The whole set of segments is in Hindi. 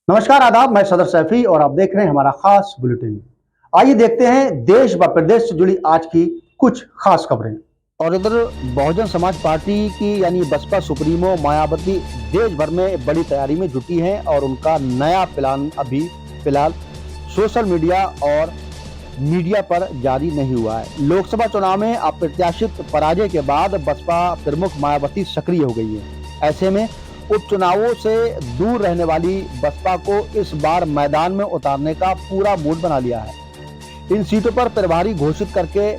नमस्कार, आदाब। मैं सदर सैफी और आप देख रहे हैं हमारा खास बुलेटिन। आइए देखते हैं देश व प्रदेश से जुड़ी आज की कुछ खास खबरें। और इधर बहुजन समाज पार्टी की यानी बसपा सुप्रीमो मायावती देश भर में बड़ी तैयारी में जुटी हैं और उनका नया प्लान अभी फिलहाल सोशल मीडिया और मीडिया पर जारी नहीं हुआ है। लोकसभा चुनाव में अप्रत्याशित पराजय के बाद बसपा प्रमुख मायावती सक्रिय हो गई है। ऐसे में उपचुनावों से दूर रहने वाली बसपा को इस बार मैदान में उतारने का पूरा मूड बना लिया है। इन सीटों पर प्रभारी घोषित करके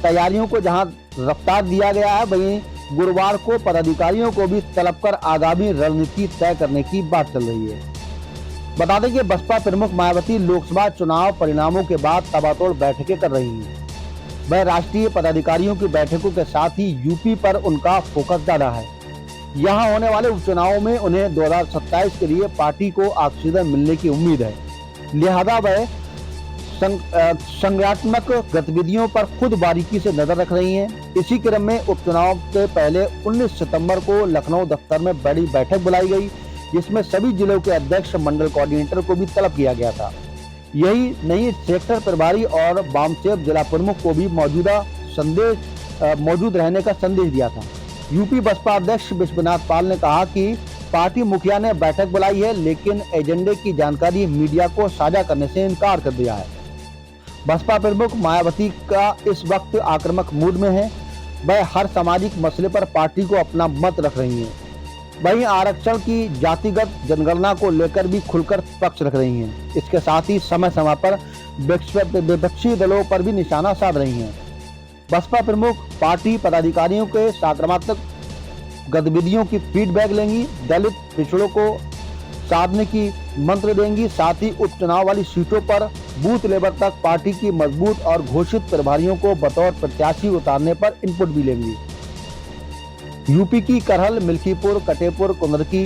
तैयारियों को जहां रफ्तार दिया गया है, वहीं गुरुवार को पदाधिकारियों को भी तलब कर आगामी रणनीति तय करने की बात चल रही है। बता दें कि बसपा प्रमुख मायावती लोकसभा चुनाव परिणामों के बाद तबातोड़ बैठकें कर रही हैं। वह राष्ट्रीय पदाधिकारियों की बैठकों के साथ ही यूपी पर उनका फोकस ज्यादा है। यहां होने वाले उपचुनावों में उन्हें 2027 के लिए पार्टी को ऑक्सीजन मिलने की उम्मीद है, लिहाजा वह संगठनात्मक गतिविधियों पर खुद बारीकी से नजर रख रही हैं। इसी क्रम में उपचुनाव से पहले 19 सितंबर को लखनऊ दफ्तर में बड़ी बैठक बुलाई गई, जिसमें सभी जिलों के अध्यक्ष मंडल कोऑर्डिनेटर को भी तलब किया गया था। यही नहीं, सेक्टर प्रभारी और वामसेव जिला प्रमुख को भी मौजूद रहने का संदेश दिया था। यूपी बसपा अध्यक्ष विश्वनाथ पाल ने कहा कि पार्टी मुखिया ने बैठक बुलाई है, लेकिन एजेंडे की जानकारी मीडिया को साझा करने से इनकार कर दिया है। बसपा प्रमुख मायावती का इस वक्त आक्रामक मूड में है। वह हर सामाजिक मसले पर पार्टी को अपना मत रख रही हैं। वहीं आरक्षण की जातिगत जनगणना को लेकर भी खुलकर पक्ष रख रही हैं। इसके साथ ही समय समय पर विपक्षी दलों पर भी निशाना साध रही हैं। बसपा प्रमुख पार्टी पदाधिकारियों के सकारात्मक गतिविधियों की फीडबैक लेंगी, दलित पिछड़ों को साधने की मंत्र देंगी, साथ ही उपचुनाव वाली सीटों पर बूथ लेवल तक पार्टी की मजबूत और घोषित प्रभारियों को बतौर प्रत्याशी उतारने पर इनपुट भी लेंगी। यूपी की करहल, मिल्कीपुर, कटेपुर, कुंदरकी,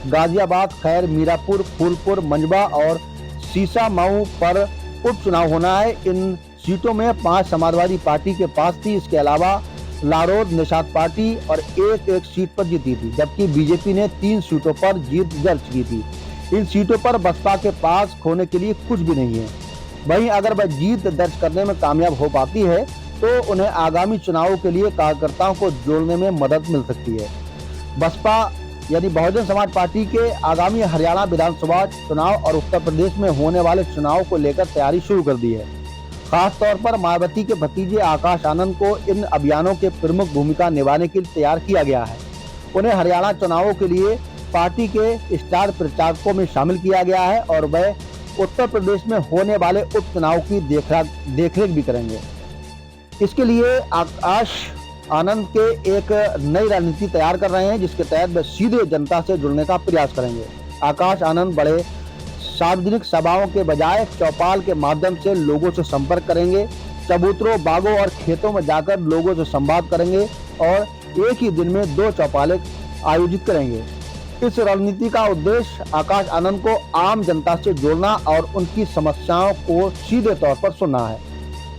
गाजियाबाद, खैर, मीरापुर, फूलपुर, मंजबा और सीसामाऊ पर उपचुनाव होना है। इन सीटों में 5 समाजवादी पार्टी के पास थी। इसके अलावा लारोद, निषाद पार्टी और एक सीट पर जीती थी, जबकि बीजेपी ने 3 सीटों पर जीत दर्ज की थी। इन सीटों पर बसपा के पास खोने के लिए कुछ भी नहीं है। वहीं अगर वह जीत दर्ज करने में कामयाब हो पाती है तो उन्हें आगामी चुनावों के लिए कार्यकर्ताओं को जोड़ने में मदद मिल सकती है। बसपा यानी बहुजन समाज पार्टी के आगामी हरियाणा विधानसभा चुनाव और उत्तर प्रदेश में होने वाले चुनाव को लेकर तैयारी शुरू कर दी है। खास तौर पर मायावती के भतीजे आकाश आनंद को इन अभियानों के प्रमुख भूमिका निभाने के लिए तैयार किया गया है। उन्हें हरियाणा चुनावों के लिए पार्टी के स्टार प्रचारकों में शामिल किया गया है और वह उत्तर प्रदेश में होने वाले उपचुनाव की देखरेख भी करेंगे। इसके लिए आकाश आनंद के एक नई रणनीति तैयार कर रहे हैं, जिसके तहत वे सीधे जनता से जुड़ने का प्रयास करेंगे। आकाश आनंद बड़े सार्वजनिक सभाओं के बजाय चौपाल के माध्यम से लोगों से संपर्क करेंगे। चबूतरों, बागों और खेतों में जाकर लोगों से संवाद करेंगे और एक ही दिन में 2 चौपालें आयोजित करेंगे। इस रणनीति का उद्देश्य आकाश आनंद को आम जनता से जोड़ना और उनकी समस्याओं को सीधे तौर पर सुनना है।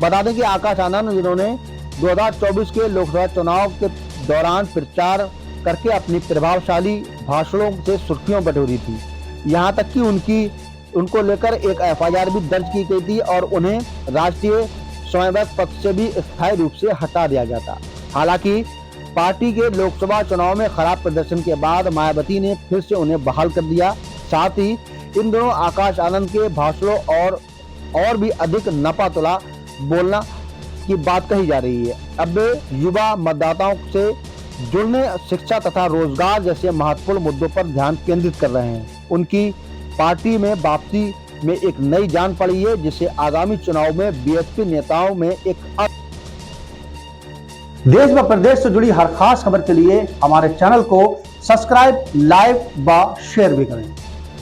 बता दें कि आकाश आनंद, जिन्होंने 2024 के लोकसभा चुनाव के दौरान प्रचार करके अपनी प्रभावशाली भाषणों से सुर्खियों बटोरी थी, यहाँ तक कि उनको लेकर एक FIR भी दर्ज की गई थी और उन्हें राष्ट्रीय स्वयंसेवक पद से भी स्थायी रूप से हटा दिया गया था। हालांकि पार्टी के लोकसभा चुनाव में खराब प्रदर्शन के बाद मायावती ने फिर से उन्हें बहाल कर दिया। साथ ही इन दोनों आकाश आनंद के भाषणों और भी अधिक नपा-तुला बोलना की बात कही जा रही है। अब युवा मतदाताओं से जुड़ने, शिक्षा तथा रोजगार जैसे महत्वपूर्ण मुद्दों पर ध्यान केंद्रित कर रहे हैं। उनकी पार्टी में वापसी में एक नई जान पड़ी है, जिससे आगामी चुनाव में बीएसपी नेताओं में एक देश व प्रदेश से जुड़ी हर खास खबर के लिए हमारे चैनल को सब्सक्राइब, लाइक व शेयर भी करें।